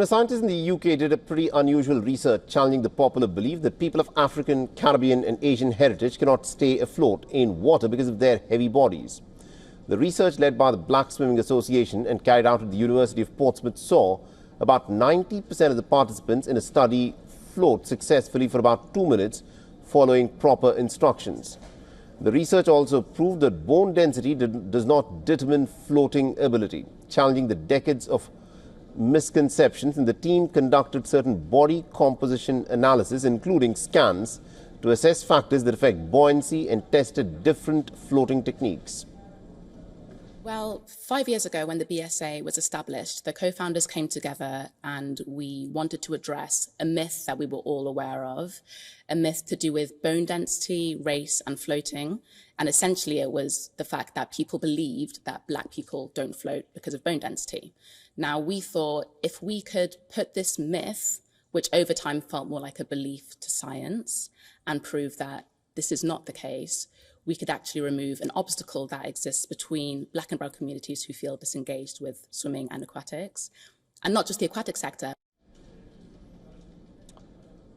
Now, scientists in the UK did a pretty unusual research challenging the popular belief that people of African, Caribbean and Asian heritage cannot stay afloat in water because of their heavy bodies. The research, led by the Black Swimming Association and carried out at the University of Portsmouth, saw about 90% of the participants in a study float successfully for about 2 minutes following proper instructions. The research also proved that bone density does not determine floating ability, challenging the decades of misconceptions, and the team conducted certain body composition analysis, including scans, to assess factors that affect buoyancy and tested different floating techniques. Well, 5 years ago when the BSA was established, the co-founders came together and we wanted to address a myth that we were all aware of, a myth to do with bone density, race and floating. And essentially it was the fact that people believed that Black people don't float because of bone density. Now we thought if we could put this myth, which over time felt more like a belief to science, and prove that this is not the case, we could actually remove an obstacle that exists between Black and brown communities who feel disengaged with swimming and aquatics, and not just the aquatic sector.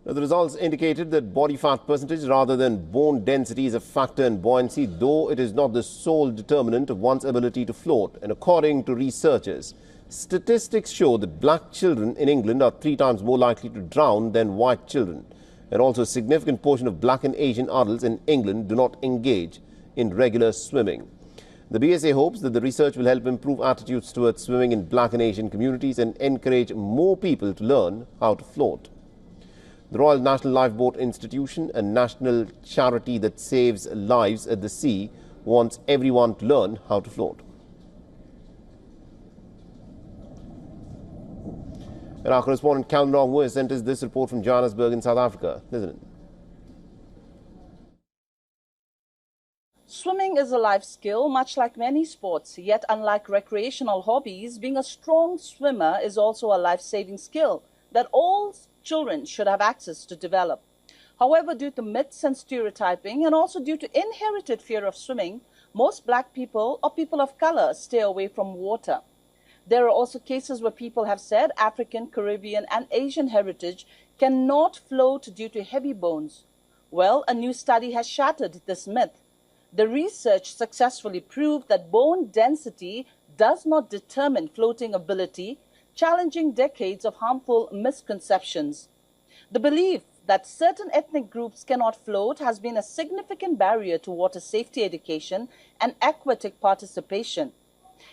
Now, the results indicated that body fat percentage rather than bone density is a factor in buoyancy, though it is not the sole determinant of one's ability to float. And according to researchers, statistics show that Black children in England are 3 times more likely to drown than white children. And also a significant portion of Black and Asian adults in England do not engage in regular swimming. The BSA hopes that the research will help improve attitudes towards swimming in Black and Asian communities and encourage more people to learn how to float. The Royal National Lifeboat Institution, a national charity that saves lives at the sea, wants everyone to learn how to float. And our correspondent Calvin Longworth sent us this report from Johannesburg in South Africa. Listen in. Swimming is a life skill, much like many sports. Yet, unlike recreational hobbies, being a strong swimmer is also a life-saving skill that all children should have access to develop. However, due to myths and stereotyping, and also due to inherited fear of swimming, most Black people or people of color stay away from water. There are also cases where people have said African, Caribbean and Asian heritage cannot float due to heavy bones. Well, a new study has shattered this myth. The research successfully proved that bone density does not determine floating ability, challenging decades of harmful misconceptions. The belief that certain ethnic groups cannot float has been a significant barrier to water safety education and aquatic participation.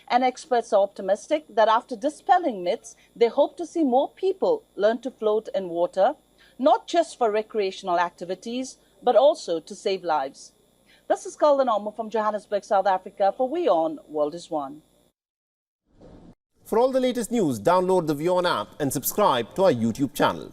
And experts are optimistic that after dispelling myths, they hope to see more people learn to float in water, not just for recreational activities, but also to save lives. This is Calvin Longworth from Johannesburg, South Africa for WION World is One. For all the latest news, download the WION app and subscribe to our YouTube channel.